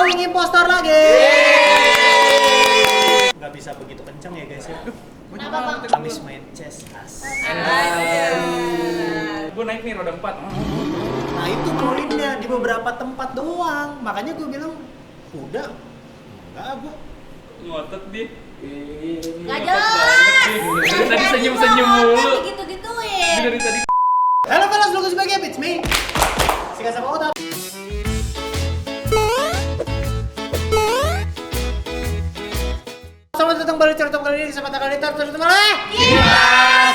drawing impostor lagi. Gak bisa begitu kencang ya guys ya. Kenapa bang? Habis main chess Gue naik nih roda 4. Nah itu poinnya di beberapa tempat doang. Makanya gue bilang udah enggak gue. Ngotot dia. Gak jelas. Dari tadi senyum-senyum mulu. Gitu-gituin. Dari tadi. Halo fellas, look sebagai it's me. Sika sama Utap. Selamat datang kembali di cerita kali ini di kesempatan kali ini terus kembali. Kita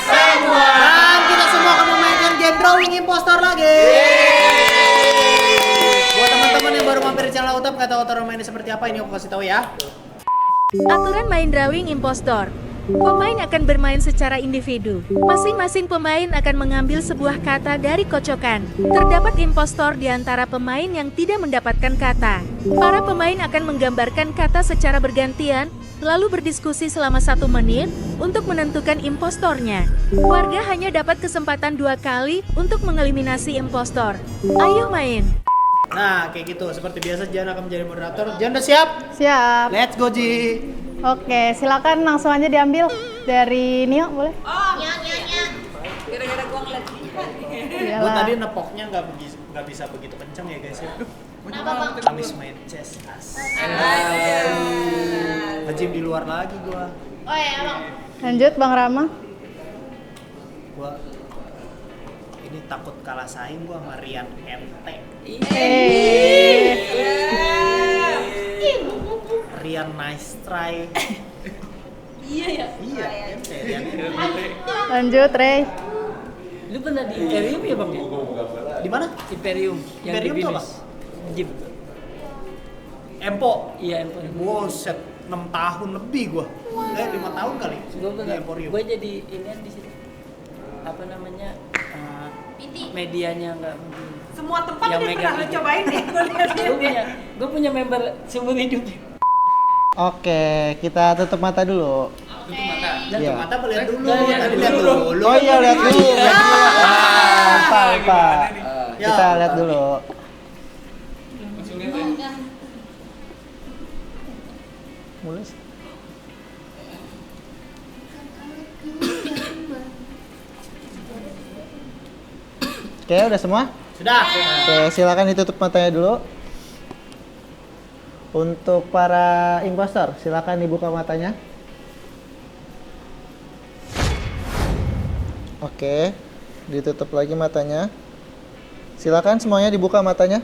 semua. Dan kita semua akan memainkan game drawing impostor lagi. Buat teman-teman yang baru mampir di channel Utap, nggak tahu aturan mainnya seperti apa, ini aku kasih tahu ya. Aturan main drawing impostor. Pemain akan bermain secara individu. Masing-masing pemain akan mengambil sebuah kata dari kocokan. Terdapat impostor di antara pemain yang tidak mendapatkan kata. Para pemain akan menggambarkan kata secara bergantian, lalu berdiskusi selama 1 menit untuk menentukan impostornya. Warga hanya dapat kesempatan 2 kali untuk mengeliminasi impostor. Ayo main! Nah, kayak gitu. Seperti biasa, Jan akan menjadi moderator. Jan udah siap? Siap. Let's go, Ji. Oke, silakan langsung aja diambil dari Nio, boleh? Nya. Gara-gara gua ngeliat Gue Iyalah. tadi nepoknya nggak bisa begitu kencang ya guys ya. Kenapa bang? Habis main chess Nge-gym di luar lagi gua. Oh ya bang. Lanjut Bang Rama. Gua ini takut kalah saing gua sama Rian MT. Rian nice try. Iya ya. Iya, MT Rian MT. Lanjut Ray. Lu pernah di Imperium ya bang? Di mana? Imperium. Yang Imperium di tuh apa? Binus. Gym. Empo. Iya Emporium. Buset, 6 tahun lebih gua. 5 tahun kali. Gue Di pernah. Emporium. Gue jadi ini di situ. Apa namanya? Piti. Medianya nggak mungkin. Semua tempat Yang udah pernah megang lo itu. cobain deh, gue lihat. Gue punya member seumur hidup. Oke, kita tutup mata dulu. Tutup mata. Iya. Mata lihat dulu. Lihat Tadi dulu. lihat dulu. Oh iya, lihat dulu. Lupa. Ya. Kita lihat dulu. Langsung lihat aja. Mulai. Oke, udah semua? Sudah. Oke, silakan ditutup matanya dulu. Untuk para impostor, silakan dibuka matanya. Oke, ditutup lagi matanya. Silakan semuanya dibuka matanya.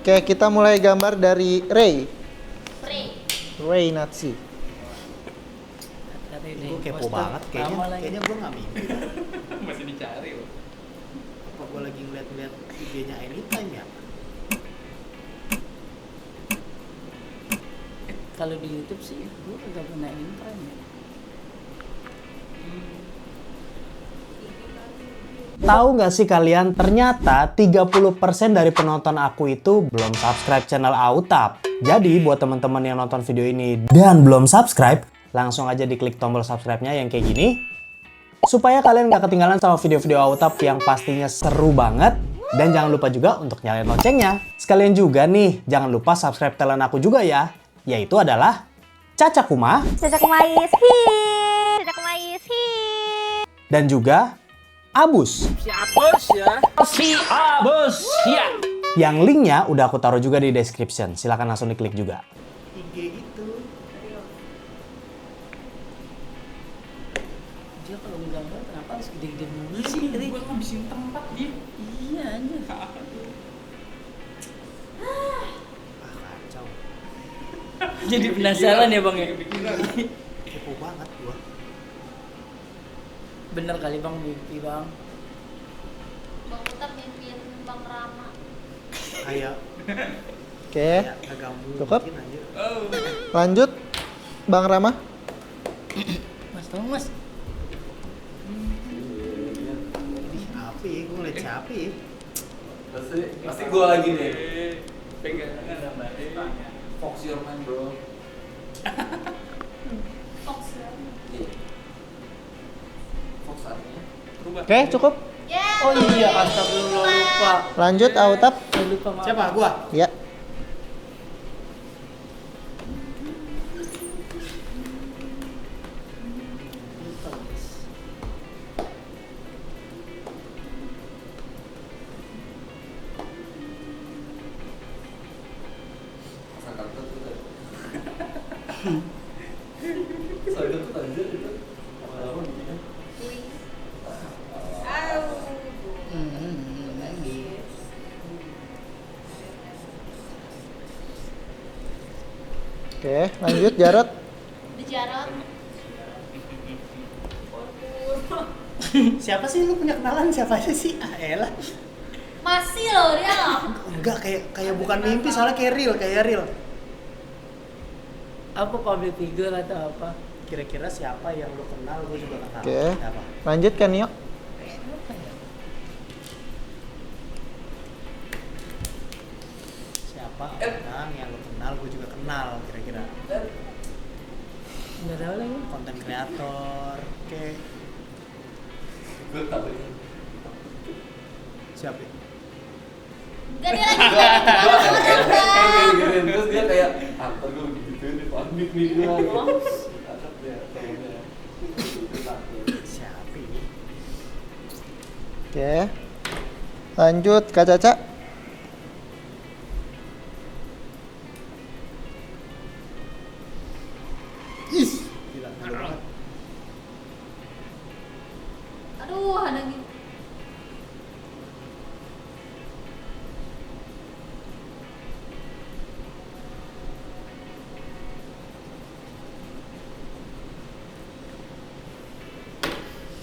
Oke, kita mulai gambar dari Ray. Ray Natsi. Gue kepo banget kayaknya gue nggak mimpi. Masih dicari loh. Apa gue lagi ngeliat-ngeliat IG-nya Anytime ya? Kalau di YouTube sih gue nggak pernah intern. Tahu nggak sih kalian, ternyata 30% dari penonton aku itu belum subscribe channel Autap. Jadi buat teman-teman yang nonton video ini dan belum subscribe, langsung aja diklik tombol subscribe-nya yang kayak gini. Supaya kalian nggak ketinggalan sama video-video Autap yang pastinya seru banget. Dan jangan lupa juga untuk nyalain loncengnya. Sekalian juga nih, jangan lupa subscribe talent aku juga ya. Yaitu adalah Caca Kuma. Dan juga Abus. Si Abus ya. Yang linknya udah aku taruh juga di description. Silahkan langsung diklik juga. IG itu. Dia kalau menggambar kenapa harus gede-gede mulu sih? Gue ngabisin tempat dia. Iya aja. Kacau. Jadi penasaran ya bang ya. Kepo banget gua. Bener kali bang mimpi bang. Bang Utap mimpiin Bang Rama. Ayo. Oke, Ya, agak Cukup? mungkin anjir. lanjut Bang Rama. Mas tolong mas. Ih, apa ya? Gue ngeliat siapa ya? Pasti gua lagi deh. Pegangan sama Fox your man, bro. Fox artinya. Oke, cukup. Yeah. Oh iya, astagfirullah lupa. Lanjut Autap. Saya lupa maaf. Siapa? Gua. Ya. Lupa, guys. Oke, lanjut Jarot. Di Jarot. Siapa sih lu punya kenalan siapa aja sih? Ah elah. Masih loh dia loh. Enggak kayak bukan mimpi soalnya kayak real. Apa public figure atau apa? Kira-kira siapa yang lu kenal gue juga kenal. Oke. Siapa? Lanjut kan Nio. Siapa orang yang lu kenal gue juga kenal kira-kira. Nggak tahu lagi. Konten kreator. Oke. Gue tahu ini. Siapa? Gak dia lagi ngeliatin orang. Terus dia kayak antar gue begituin di pamit nih gue. Atap ya, temennya. Siapa ini? Oke. Lanjut Kak Caca. Gila, malu banget. Aduh, ada gitu.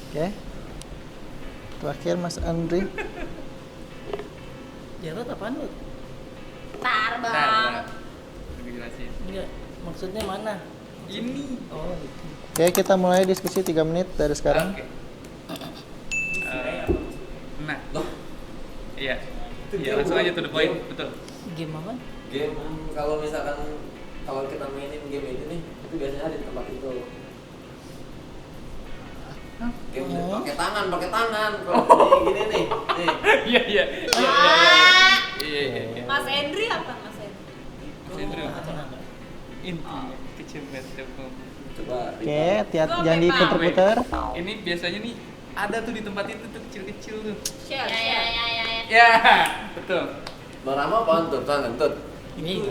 Oke. Terakhir Mas Andri. Jarot apaan lu? Tar bang. Lebih jelasin. Enggak, maksudnya mana? Ini. Oh, itu. Oke, kita mulai diskusi 3 menit dari sekarang. Oke. Nah, iya. Iya, langsung aja to the point, betul. Game apa? Game kalau misalkan kalau kita mainin game ini nih, itu biasanya ada di tempat itu. Game ini pakai tangan. Kalau gini nih. Nih. Iya, iya. Ah, Iya. Mas Endri apa Mas Endri? Sendiri. Intinya kecil banget. Coba. Oke, jangan diputer-puter. Ini biasanya nih ada tuh di tempat itu tuh kecil-kecil tuh. Ya. Ya, betul. Bang Rama apaan tuh? Tangan tuh. Ini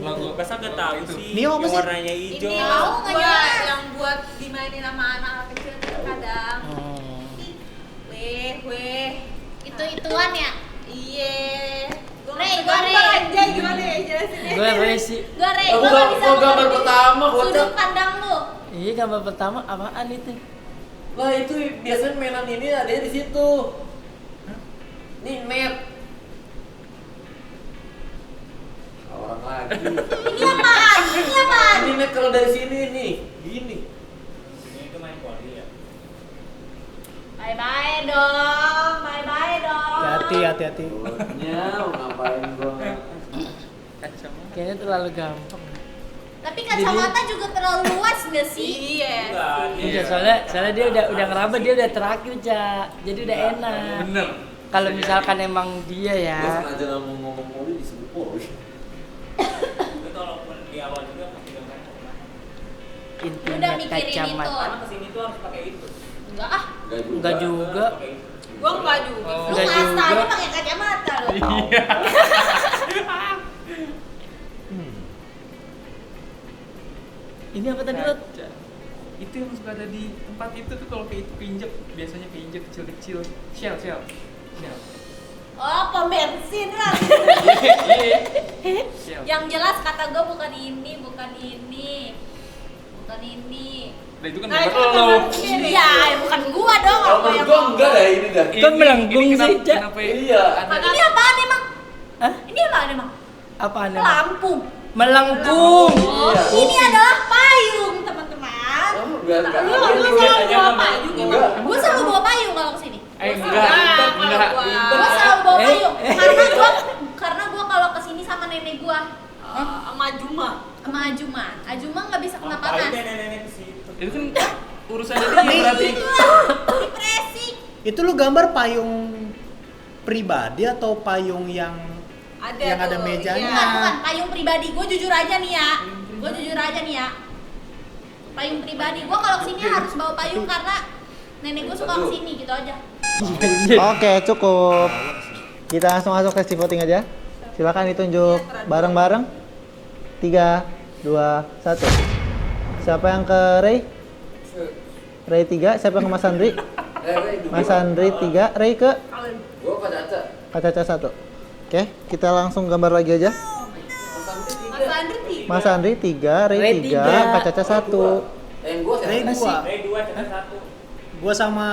Logo. Masa gak tahu sih? Nio apa yang sih? warnanya hijau. Ini mau nggak jelas? Yang buat dimainin sama anak-anak kecil kadang. Oh. Weh. Itu-ituan ya? Iye. Rey, Gue Rey. aja gimana ya jelasin. Gue resi. Gue Rey, Aku gue nggak bisa gambar mengerti pertama, bocah. sudut pandang lu. Iya, gambar pertama apaan itu? Lah itu biasanya mainan ini adanya di situ. Nih net. Orang lagi. Ini apaan? Ini net kalau dari sini nih, gini. Ini main volley ya. Bye-bye dong. Hati-hati. Nya ngapain gua? Kacamata. Kayaknya terlalu gampang. Tapi kacamata juga terlalu luas nggak sih? Iya. Udah, soalnya dia udah ngeraba, dia udah terakhir, Cak. Jadi udah enak. Bener. Kalau misalkan emang dia Gua ya. sengaja ngomong poli disebut poli. Itu walaupun di awal juga pasti gambarnya kacamata. Intinya Udah mikirin kacamata. itu. Karena kesini tuh harus pakai itu. Enggak ah. Enggak juga. Pakai itu. Gue enggak juga. Lu Enggak ngasih aja juga. pakai kacamata lu. Iya. Ini apa tadi, Rod? Kaca. Itu yang suka ada di tempat itu tuh kalau kayak itu keinjek, biasanya keinjek kecil-kecil. Shell. Oh, pom bensin lah. Iya. Shell. Yang jelas kata gue bukan ini. Nah itu kan Nah, itu gambar gambar lo. sendiri. Iya, bukan gua dong. Kalau Apa menurut yang gua enggak dah ini dah. Kan melengkung Ini sih, Cak. kenapa Iya. ada Ini apaan emang? Hah? Ini apaan emang? Apaan emang? Lampu. Melengkung. Iya. Ini adalah payung, teman-teman. Oh, biar enggak. Lu selalu bawa payung Enggak. Gue selalu bawa payung kalau kesini. enggak. Gue selalu bawa Eh, payung eh. karena gua kalau kesini sama nenek gua sama Juma. sama Ajuma. Ajuma nggak bisa kena Ngapain panas. nenek-nenek ke situ? Itu kan urusannya dia berarti. Depresi. Itu lu gambar payung pribadi atau payung yang ada tuh, mejanya? iya. Bukan payung pribadi. Gue jujur aja nih ya. Payung pribadi. Gue kalau kesini harus bawa payung karena nenek gue suka kesini gitu aja. Oke, cukup. Kita langsung masuk ke voting aja. Silakan ditunjuk bareng-bareng. 3, 2, 1. Siapa yang ke Ray? Ray 3. Siapa yang ke Mas Andri? Mas Andri 3. Ray ke? Gua Kak Caca. Kak Caca 1. Oke, kita langsung gambar lagi aja. Mas Andri 3, Ray 3, Kak Caca 1. Gua siapa? Ray gua. Ray 2 Caca 1. Gua sama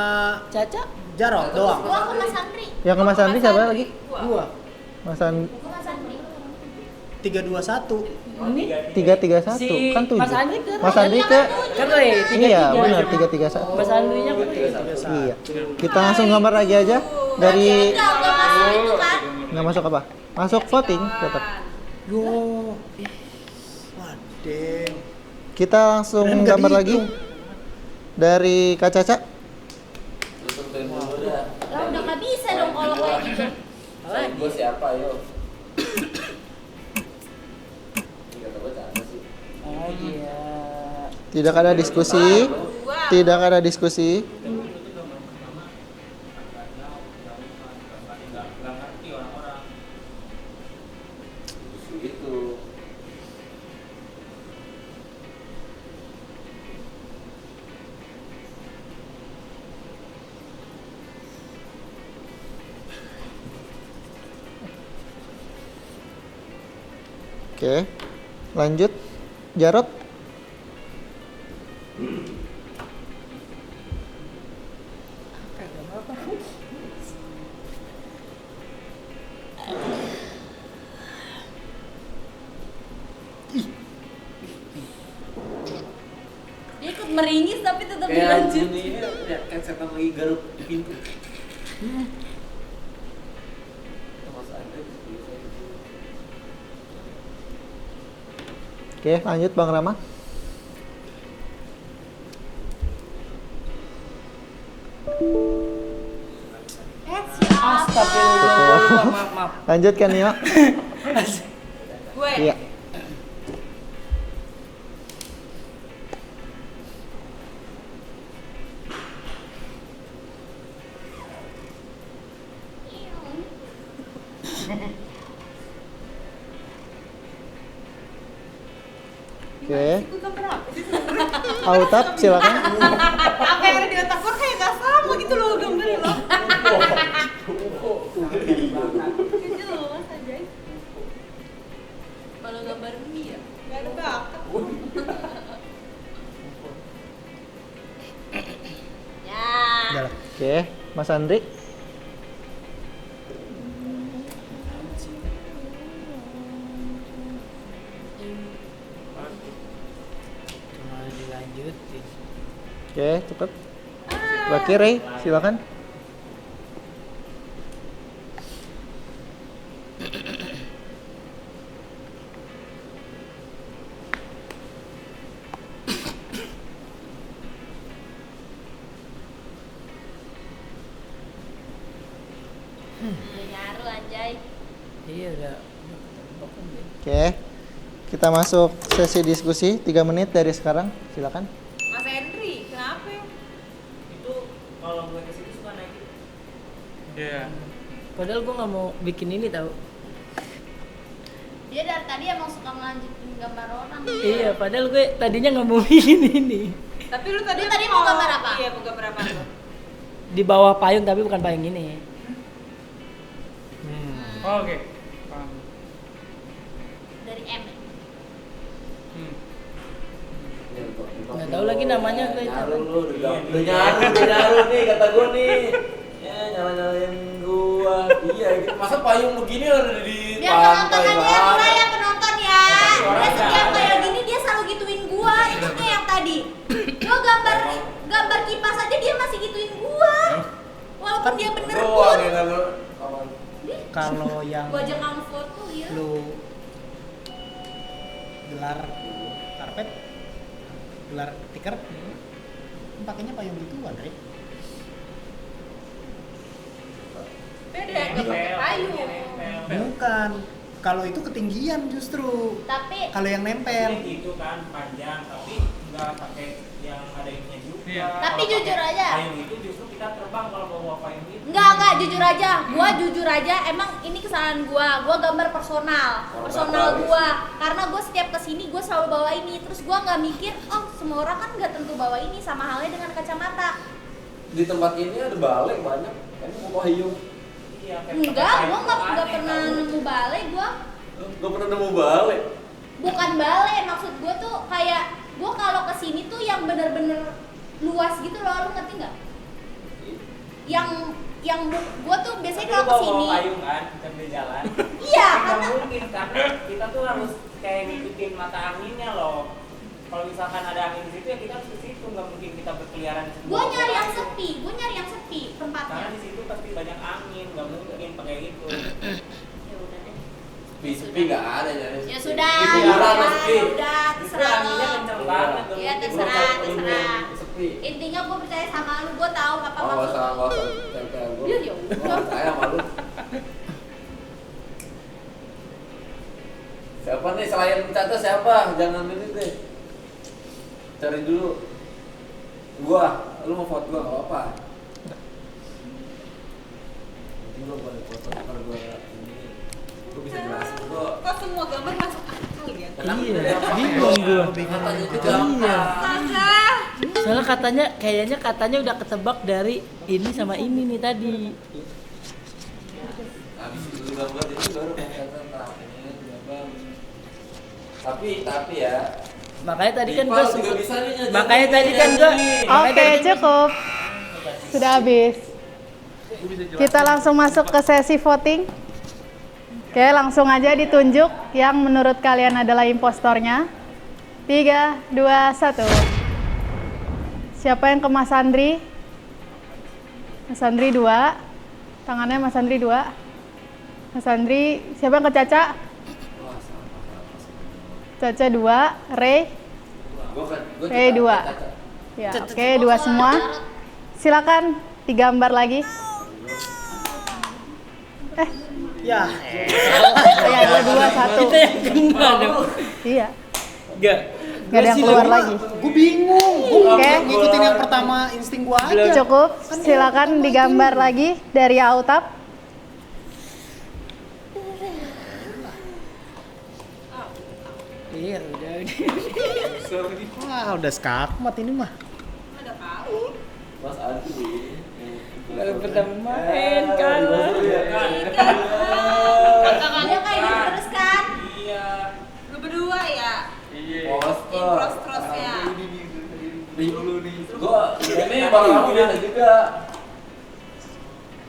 Caca? Jarot doang. Gue ke Mas Andri. Yang ke Mas Andri siapa lagi? Gua. Mas Andri Gue ke Mas Andri. 3 2 1. 3, 3, 1. Si Kan 7. Mas Andri ke Mas Andri ke? Kan Ray, 3-3. Iya, benar 3, 3, 1. Mas Andrinya ke Ray. Iya. Kita langsung gambar lagi aja dari Enggak, gue masuk itu kan. nggak masuk apa? Masuk voting tetap. Yo. Waduh. Kita langsung Keren nggak gambar lagi dihitung. dari Kak Caca. Lu tentuin dulu dah. Lah udah nggak bisa dong kalau kayak gitu. Gua siapa, yo? Ini kata gua Caca sih. Oh iya. Tidak ada diskusi. Tidak ada diskusi. Gitu. Oke. Lanjut. Jarot. Dia ikut meringis tapi tetap Kayak dilanjut. ini lihat kan setan lagi garuk pintu. Mas Andri. Oke, lanjut Bang Rama. Siapa? Astagfirullah. Maaf. Lanjut kan Nio? Gue. Iya. Oke. Autap silakan. Apa yang ada di otak gue kayak gak sama gitu loh gambarnya loh. Jelas aja. Kalau gambar mie ya. Gak ada bakat. Ya. Oke, Mas Andri. Cuma dilanjutin. Oke, cepet. Terakhir Ray, silakan. Udah nyaru anjay. Iya udah ketembak kan dia. Oke. Kita masuk sesi diskusi 3 menit dari sekarang. Silakan. Mas Henry, kenapa ya? Itu kalau gue ke situ suka naik. Iya. Padahal gua nggak mau bikin ini tahu. Dia dari tadi emang suka ngelanjutin gambar orang. Iya, padahal gue tadinya nggak mau bikin ini. Tapi lu tadi Lu tadi mau gambar apa? Iya, mau gambar apa lu? Di bawah payung tapi bukan payung ini. Oh, oke. Paham. Dari M. Nggak tahu lagi namanya gue itu. Nyaru lu, udah nyaru nih kata gua nih. Ya nyala-nyalain gua. Iya, gitu. Masa payung begini ada di Biar penonton aja yang mulai ya penonton ya. Dia setiap kayak gini dia selalu gituin gua. Itu kayak yang tadi. Gua gambar kipas aja dia masih gituin gua. Walaupun dia bener pun. doang ya kalau Kalau yang Gua aja kamu foto ya. lu gelar karpet, gelar tikar, pakainya payung gituan, Rek. Beda, nggak pakai payung. Bukan. Kalau itu ketinggian justru. Tapi Kalau yang nempel. Ini gitu kan panjang tapi nggak pakai yang ada ininya juga. Iya. Tapi Kalau jujur pakai aja. Payung itu justru kita terbang kalau bawa payung itu. Enggak, jujur aja. Gua jujur aja, emang ini kesalahan gua gambar personal gua. Karena gua setiap kesini gua selalu bawa ini. Terus gua nggak mikir, oh semua orang kan nggak tentu bawa ini. Sama halnya dengan kacamata. Di tempat ini ada balai banyak. Kan mau payung. Iya, kayak Enggak, pakai gua payung nggak aneh, pernah tahu. nemu balai gua. Gak pernah nemu balai. Bukan balai, maksud gua tuh kayak gua kalau kesini tuh yang bener-bener luas gitu loh, lu ngerti nggak? Yang gua tuh biasanya Tapi kalau lu bawa kesini, payung kan kita di jalan. iya Nggak karena mungkin karena kita tuh harus kayak ngikutin mata anginnya loh. Kalau misalkan ada angin di situ ya kita harus ke situ, nggak mungkin kita berkeliaran di situ. gua nyari yang Payung. sepi, Karena tempatnya. di situ pasti banyak angin, nggak mungkin pakai gitu. Ya udah deh. Sepi nggak ada jadi. Ya sudah, Di kuburan ya sepi. udah, Justru terserah anginnya lo. kenceng banget. nggak Iya, mungkin terserah. Sepi. Intinya gua percaya sama lu, gua tahu apa Oh, nggak maksud. usah, nggak usah. Tempel gue. Ya udah. Saya malu. Siapa nih selain Caca siapa? Jangan ini deh. Cari dulu. Gua, lu mau vote gua nggak apa-apa. Nanti gua boleh foto ntar gua ini. Gua bisa jelasin gua. Kok semua gambar masuk akal ya? Iya, bingung gua. Katanya itu gampang. Astaga. Soalnya katanya udah ketebak dari ini sama ini nih tadi. Habis dulu gambar itu baru kelihatan tahapnya gambar. Tapi ya. Makanya tadi kan Ipal gua juga bisa nih nyanyi. makanya tadi kan gua Oke, cukup. Sudah habis. Gue bisa jelasin. Kita langsung masuk ke sesi voting. Oke, langsung aja ditunjuk yang menurut kalian adalah impostornya. 3, 2, 1. Siapa yang ke Mas Andri? Mas Andri 2. Tangannya Mas Andri 2. Mas Andri, siapa yang ke Caca? Caca 2, Ray. Ray 2. Ya, oke, 2 semua. Silakan digambar lagi. Ya. Ya, 2, 1. kita yang kena dong. Iya, Enggak. nggak ada yang keluar lagi. Gue bingung. Gue Oke. ngikutin yang pertama insting gue aja. Cukup, silakan digambar lagi dari Autap. Iya, udah. Wah, udah skakmat ini mah. Mas Adi. Baru pertama main kalah. Dia kayak gitu terus kan? Iya. Lu berdua ya? Iya. Poster. Impros-pros ya? Gua ini baru kamu biasa juga.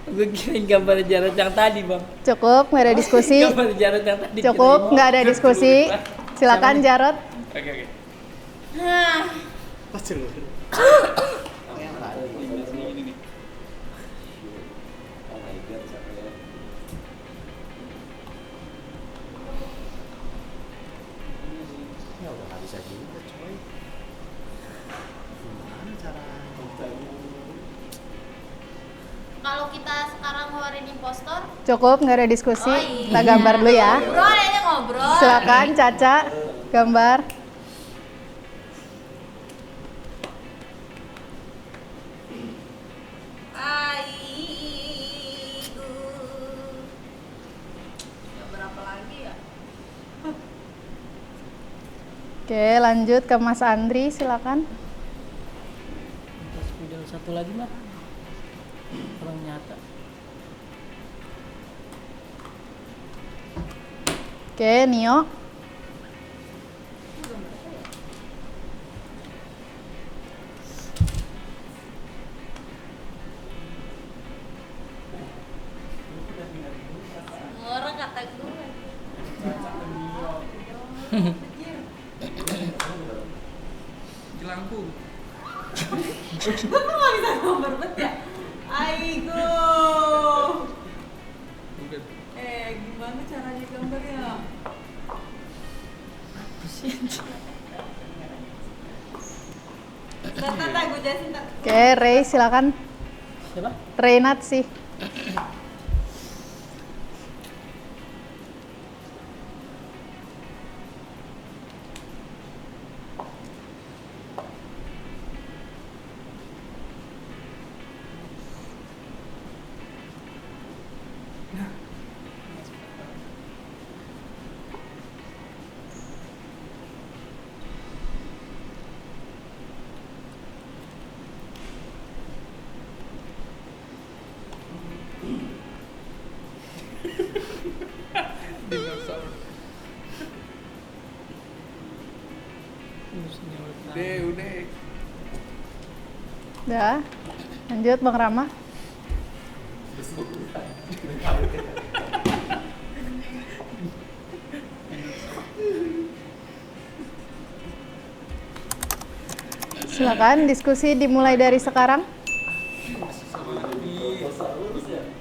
Gue kirain gambar Jarod yang tadi, Bang. Cukup, nggak ada diskusi. Gambar Jarod yang tadi. Cukup, kirain. nggak ada diskusi. Silakan Jarod. Oke. Nah, Pasti lu. Ini nih. Oh my god, siapa ya? Ya udah nggak bisa juga coy. Gimana cara kalau kita sekarang ngeluarin impostor, Cukup, nggak ada diskusi. Oh, iya. Kita gambar dulu ya. ngobrol aja ngobrol. Silakan Caca, gambar. Aigu. Gambar apa lagi ya? Oke, lanjut ke Mas Andri, silakan. Terus video satu lagi, Mas. Kurang nyata. Oke, Nio. Ngorok kata gue. Jelangkung. Kok nggak bisa gambar bet ya? Aigo. Bukan. Gimana caranya gambarnya? Ntar, gue jelasin ntar. Oke, Ray, silakan. Siapa? Reynat sih. Udah. Udah. Lanjut Bang Rama. Silakan diskusi dimulai dari sekarang.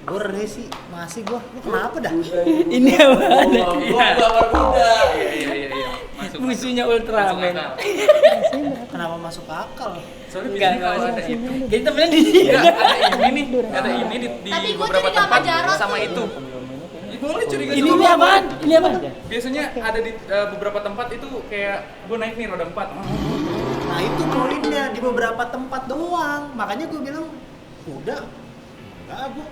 Gue resi, masih gue. Lu kenapa dah? Ini apa? Iya. Musuhnya Ultraman. Kenapa masuk akal? Soalnya Enggak, biasanya kalau ada itu, Jadi temennya di sini. ada ini di Tadi gua beberapa curiga sama tempat Jarot sama tuh. itu. Boleh curiga Ini sama gua. apaan? Ini apa? Biasanya ada di beberapa tempat itu kayak gue naik nih roda 4. Nah itu poinnya, di beberapa tempat doang. Makanya gue bilang, udah. Enggak, gue.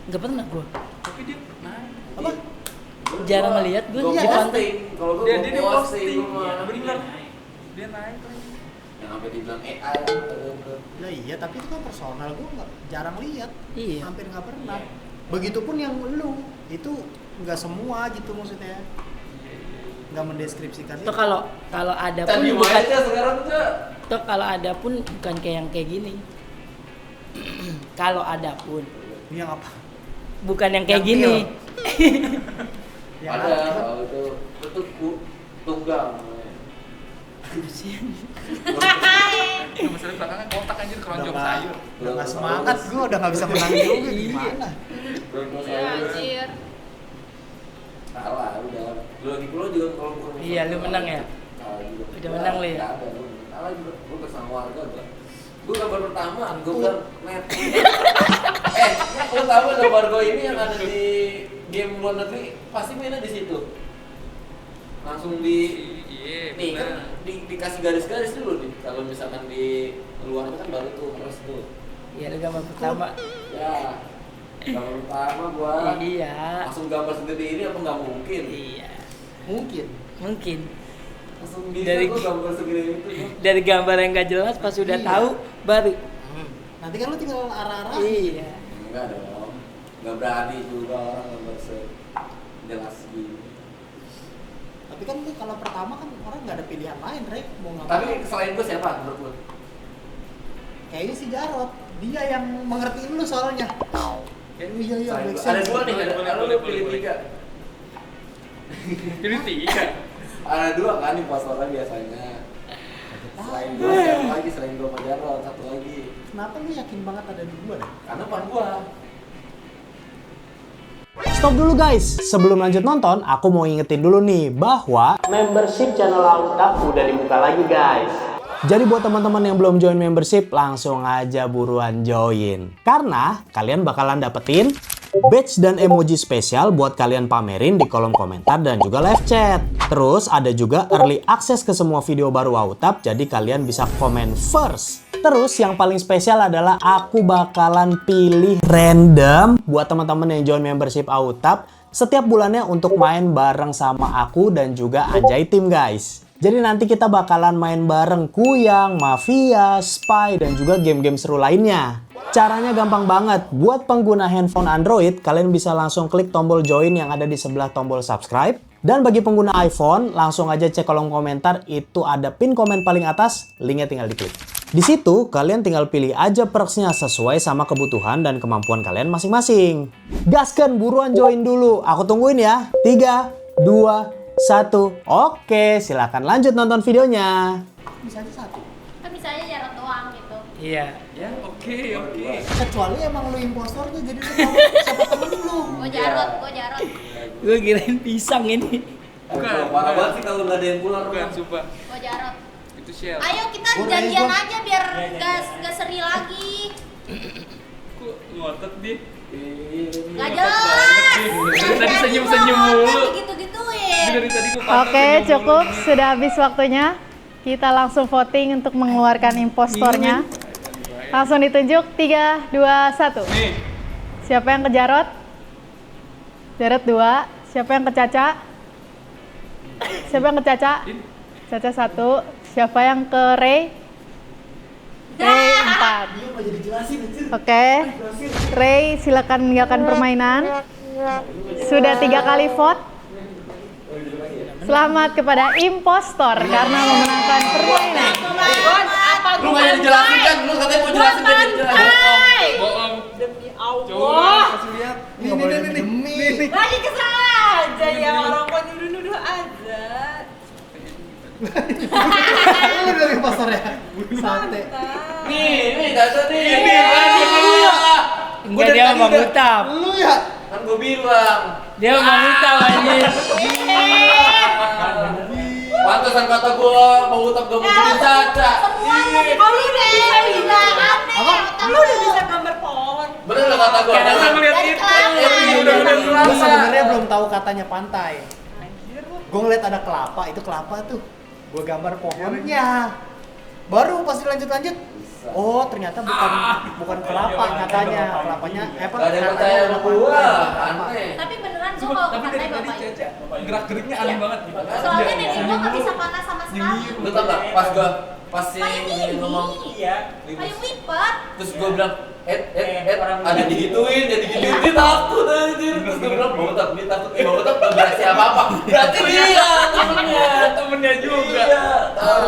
Enggak pernah gua. Tapi dia naik. Apa? Jarang melihat gua Gua di pantai. Kalau gua Dia posting, posting. gua mah. Bener. Dia naik. Yang sampai dibilang AI. Lah iya, tapi itu kan personal, gue jarang lihat. Iya. Hampir nggak pernah. Begitupun yang lu, itu nggak semua gitu maksudnya. Nggak mendeskripsikan Tuh kalau ada pun Tadi bukan aja sekarang tuh. tuh kalau ada pun bukan kayak yang kayak gini. Kalau ada pun Ini yang apa? bukan yang kayak Yang gini. Yang Ada apa? kalau itu tunggang. Nah, masalah belakangan kotak anjir keronjong sayur. Udah nggak semangat, gue udah nggak bisa menang juga gimana? Anjir. Salah, udah. Lu lagi pulau juga kalau bukan. Iya, lu menang ya? Salah juga. Udah menang lu ya? Nggak ada, lu. Salah juga. Gue bersama warga gua. Gue gambar pertama, gue bilang net. Yang pertama gambar gue ini yang ada di game luar negeri pasti mainnya di situ. Langsung di nih kan dikasih garis-garis dulu nih. Kalau misalkan di luar itu kan baru tuh terus tuh. Iya, lu gambar pertama. Ya. Gambar pertama gua. Iya. Langsung gambar segede ini apa nggak mungkin? Iya. Mungkin. Langsung bisa Dari- gua gambar segede itu gua. Dari gambar yang gak jelas pas udah Iya. tahu baru. Nanti kan lu tinggal arah-arah. Iya. Enggak dong. Enggak berani juga orang gambar sejelas gini. Tapi kan lu kalau pertama kan orang nggak ada pilihan lain, Rek. Mau ngapain? Tapi selain gua siapa menurut lu? Kayaknya si Jarot. Dia yang mengerti lu soalnya. Iya, Selain make gua. Ada sense. dua nih, Boleh, lu pilih boleh. 3. Pilih 3. Ada 2 kan impostornya biasanya. Selain gua siapa lagi? Selain gua sama Jarot, satu lagi. Kenapa lu yakin banget ada dua deh? Karena pan gua. Stop dulu guys, sebelum lanjut nonton, aku mau ingetin dulu nih bahwa membership channel Autap udah dibuka lagi guys. Jadi buat teman-teman yang belum join membership, langsung aja buruan join. Karena kalian bakalan dapetin badge dan emoji spesial buat kalian pamerin di kolom komentar dan juga live chat. Terus ada juga early access ke semua video baru Autap, jadi kalian bisa komen first. Terus yang paling spesial adalah aku bakalan pilih random buat teman-teman yang join membership Autap setiap bulannya untuk main bareng sama aku dan juga Anjay Team guys. Jadi nanti kita bakalan main bareng Kuyang, Mafia, Spy, dan juga game-game seru lainnya. Caranya gampang banget. Buat pengguna handphone Android, kalian bisa langsung klik tombol join yang ada di sebelah tombol subscribe. Dan bagi pengguna iPhone, langsung aja cek kolom komentar, itu ada pin komen paling atas, linknya tinggal diklik. Di situ, kalian tinggal pilih aja perksnya sesuai sama kebutuhan dan kemampuan kalian masing-masing. Gaskan, buruan join dulu. Aku tungguin ya. 3, 2, 1. Oke, silakan lanjut nonton videonya. Bisa aja satu. Kan bisa aja Jarot doang gitu. Iya. Ya, oke. Kecuali emang lu impostornya, jadi lu tahu siapa temen lu. Gua Jarot. Gue kirain pisang ini. Bukan. Parah banget sih kalau nggak ada yang pulang. Bukan, sumpah. Gua Jarot. Itu Shell. Ayo kita Gua janjian Reza. aja biar nggak seri lagi. Kok ngotot dia? Nggak jelas. Dari tadi senyum-senyum mulu. Gitu-gituin. Dari tadi gua pantau Oke, senyum cukup. mulu. Sudah habis waktunya. Kita langsung voting untuk mengeluarkan impostornya. Langsung ditunjuk. 3, 2, 1. Nih, Siapa yang ke Jarot? Jarot 2. Siapa yang ke Caca? Siapa yang ke Caca? Caca 1. Siapa yang ke Ray? Ray 4. Oke. Ray, silakan meninggalkan permainan. Sudah 3 kali vote. Selamat kepada impostor karena memenangkan permainan. Lu nggak dijelasin kan? Lu katanya mau jelasin dia dijelasin. Bohong. Demi Coba Allah. kasih lihat. Nih. Lagi kesal aja ya orang kok nuduh-nuduh aja. Lu dari impostor ya? Sate. Nih, dasar nih. Ini, Enggak, dia Bang Utap. Lu ya? Kan gua bilang. Dia Bang Utap anjir. Pantesan kata gua mau utap gak mau jadi Caca. Semuanya dibeli deh, bilang aneh. Lu udah bisa gambar pohon. Bener lah kata gua. Karena ngeliat Dari itu. kelapa. Udah Gue kelapa. sebenarnya belum tahu katanya pantai. Gue ngeliat ada kelapa, itu kelapa tuh. Gue gambar pohonnya. Baru pas dilanjut-lanjut, oh ternyata bukan kelapa katanya. Kelapanya Gak ada yang percaya sama gua. Aneh. Tapi beneran gua kalau ke Tapi pantai dari tadi bapaknya. Caca gerak-geriknya aneh banget. Soalnya nenek gua nggak bisa panas sama sekali. Lu tau gak? Pas si Payung ini. ngomong Payung lipat. terus gua bilang ada digituin, jadi digituin takut anjir. Terus gua bilang mau utap, dia takut. Mau utap gak berhasil apa-apa. Berarti dia temennya. Temennya juga. Iya, tahu.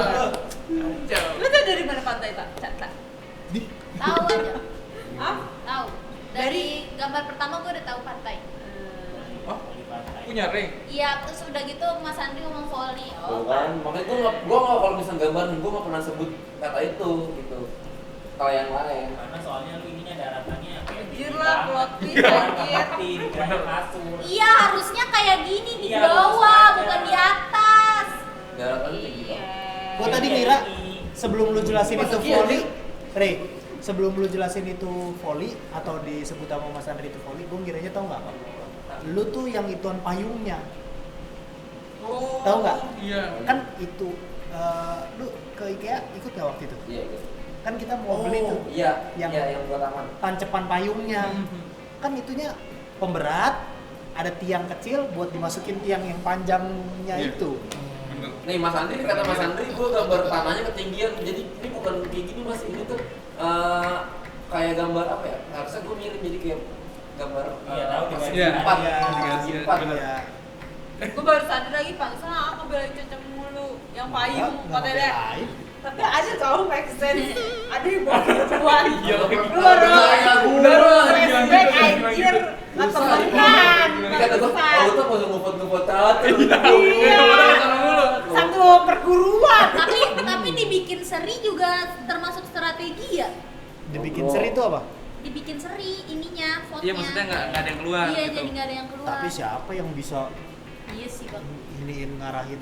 Lu tau dari mana pantai, Pak? Caca. Tahu aja. Hah? Tahu. Dari gambar pertama gua udah tahu pantai. Oh, punya ring. Iya, terus udah gitu Mas Andri ngomong volley. Tuh kan, makanya gua nggak kalau misalnya gambarin, gua nggak pernah sebut kata itu gitu. Kalau yang lain. Karena soalnya lu ininya daratannya Anjir lah, plot twist anjir. dikira kasur. Iya, harusnya kayak gini di Iya, bawah, harusnya. bukan di atas. Daratan kayak gitu. Gue tadi ngira sebelum lu jelasin itu Masa iya, volley, Rey, sebelum lu jelasin itu volley atau disebut sama Mas Andri itu volley, gue ngiranya tau nggak apa? Lu tuh yang ituan payungnya, Oh. tahu nggak? Iya. Kan itu, lu ke IKEA ikut nggak waktu itu? Iya, gitu. Kan kita mau beli tuh Iya, yang- yang buat aman. tancepan payungnya, kan itunya pemberat, ada tiang kecil buat dimasukin tiang yang panjangnya Iya. itu. Bener. Nih Mas Andri, kata Mas Andri, gue gambar tanahnya ketinggian. Jadi ini bukan kayak gini Mas, ini tuh kayak gambar apa ya? Harusnya gue mirip jadi kayak gambar Iya, tahu, persegi iya. empat, Iya, persegi iya, empat. bener. Ya. Gue baru sadar lagi, pantesan aku belain Caca mulu. Yang payung, Nggak katanya. ngebelain. Tapi ada tau make sense. Ada yang bawa perempuan. Iya, Lu bener. baru Bener. flashback anjir. Atau bukan. Ini kata gue, oh tuh mau ngefoto Caca. Iya. Satu perguruan. Tapi dibikin seri juga termasuk strategi ya. Dibikin seri itu apa? Dibikin seri ininya, fotonya. Iya, maksudnya nggak ada yang keluar Iya, gitu. jadi nggak ada yang keluar. Tapi siapa yang bisa Iya sih bang. iniin ngarahin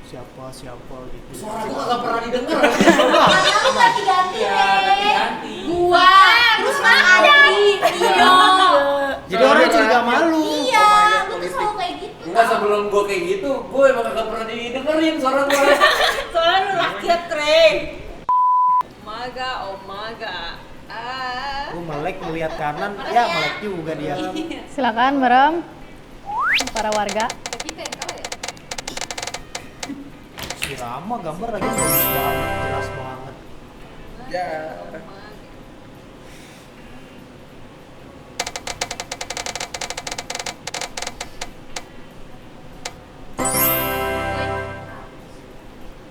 siapa gitu? Suara gue gak pernah didengar. Karena lu ganti-ganti ganti-ganti. Gua, terus Mas Andri. Iya. Jadi orang jadi gak malu. Iya, lu tuh selalu kayak gitu. Enggak, sebelum gue kayak gitu, gue emang gak pernah didengerin suara gue. Soalnya lu rakyat, Trey. Oh maga. Gue melek ngeliat kanan, ya melek juga dia. Silakan merem para warga. Tapi kayak kau ya. Si Rama gambar lagi bagus banget, jelas banget. Ya.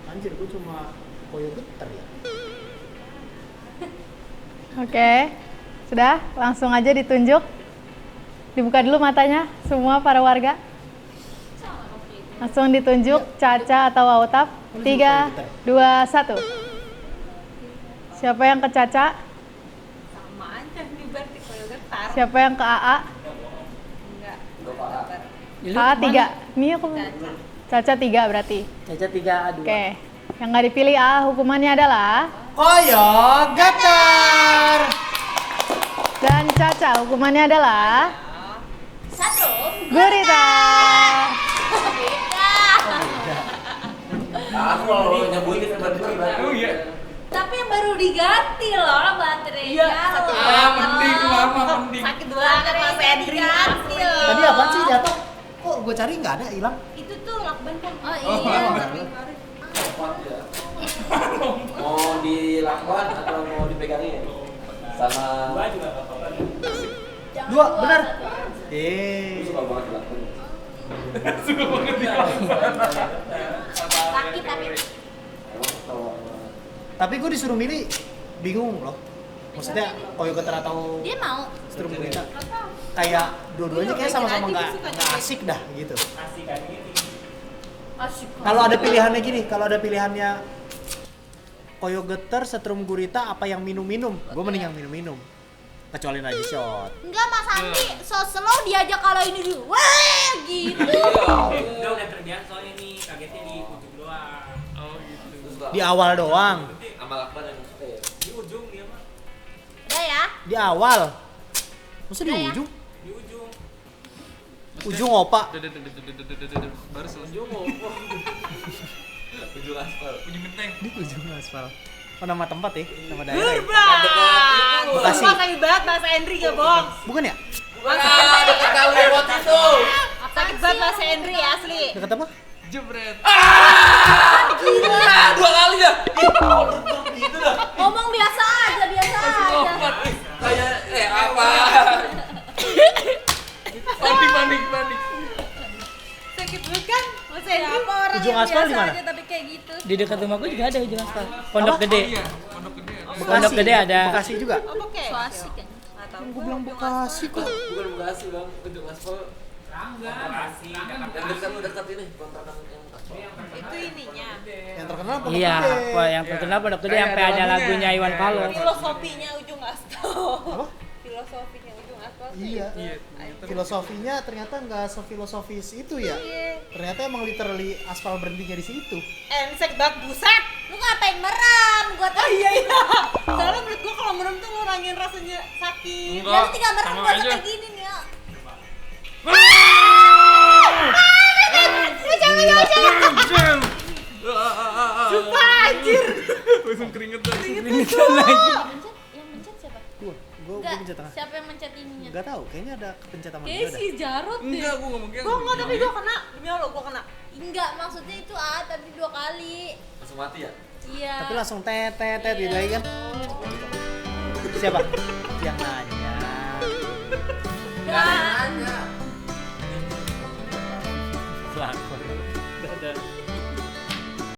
Anjir, gue cuma koyo geter ya. Oke, sudah langsung aja ditunjuk. Dibuka dulu matanya semua para warga. Langsung ditunjuk Caca atau Autap. 3, 2, 1. Siapa yang ke Caca? Sama aja nih berarti kalau getar. Siapa yang ke AA? Enggak. AA 3. Nih aku Caca 3 berarti. Caca 3A2. Oke. Yang nggak dipilih AA hukumannya adalah Koyo geter. dan Caca hukumannya adalah Satu. gurita. Beda. Aku kalau nyebutin bener-bener. Oh iya. Tapi yang baru diganti loh baterainya. Iya, satu. Ah, mending mama, mending. Sakit banget Mas Hendri. Diganti loh. Tadi apaan sih jatuh? Kok gue cari nggak ada, hilang? Itu tuh lakban kan. Oh Oh, iya. Empat ya. Mau dilakban atau mau dipegangin? Sama Gua juga gak apa-apa. Jangan Dua, benar. satu aja. Gue suka banget dilakban. Suka banget di Sakit tapi Tapi gue disuruh milih bingung loh. Maksudnya Koyogeter atau dia mau. Strum Gurita. Kayak dua-duanya kayak sama-sama nggak asik dah gitu. Asik kan ini. Asyik. Kalau ada pilihannya gini, kalau ada pilihannya Koyogeter, Strum Gurita, apa yang minum-minum? Gue mending yang minum-minum. Kecuali Najis Shot. Enggak Mas Andi, so slow diajak kalau ini dulu. Wah, gitu. Udah terbiasa soalnya nih, kagetnya di ujung doang. Oh gitu. Di awal doang. Amal Akbar yang suka ya. Di ujung dia mah. Udah ya. Di awal. Masa di Udah ya? ujung? Di ujung. Ujung opa. Baru selesai. Ujung aspal. Ujung genteng. Di ujung aspal. Oh, nama tempat ya? Nama daerah ya? Bekasi. Sakit banget bahasa Henry gak bohong. Bukan ya? Ah, dekat kali lewat itu. Sakit banget bahasa Henry asli. Dekat apa? Jebret. Gila, 2 kali dah. Gitu dah. Ngomong biasa aja, biasa aja. Kayak apa? Panik. Sakit banget kan? Bahasa Henry. Apa orang Ujung yang aspal biasa di mana? aja tapi kayak gitu. Di dekat rumahku juga ada ujung aspal. Pondok Gede. Iya, pondok gede. Pondok Gede ada. Bekasi juga. Apa kayak? So asik kan. Nggak tahu. Gue bilang Bekasi kok. Bukan Bekasi bang, ujung aspal. Bekasi, Yang dekat lu dekat ini, kontrakan yang aspal. Itu ininya. Yang terkenal Pondok Iya, Gede. wah yang terkenal Pondok Gede Kayak sampai ada ada lagunya. lagunya Iwan Fals. Filosofinya ujung aspal. Apa? Filosofinya ujung aspal. Iya. Iya. Filosofinya ternyata nggak sefilosofis itu ya. Ternyata emang literally aspal berhentinya di situ. Ensek banget buset. Lu ngapain merem? Gua tahu. Iya. Soalnya menurut gua kalau merem tuh ngurangin rasanya sakit. Ya lu tinggal merem sama gua aja. kayak gini nih ya. Sumpah anjir. Langsung keringetan. Yang mencet siapa? Gue Enggak. pencet tengah. Siapa yang mencet ininya? Nggak tahu, kayaknya ada kepencet sama Kayaknya dia dah. si Jarot deh. Enggak, gua ngomong kayak Gua enggak tapi gua kena. Demi Allah gua kena. Enggak, maksudnya itu tapi 2 kali. Langsung mati ya? Iya. Tapi langsung tet gitu lagi kan. Siapa? Yang nanya. Enggak. Nanya. Pelakor.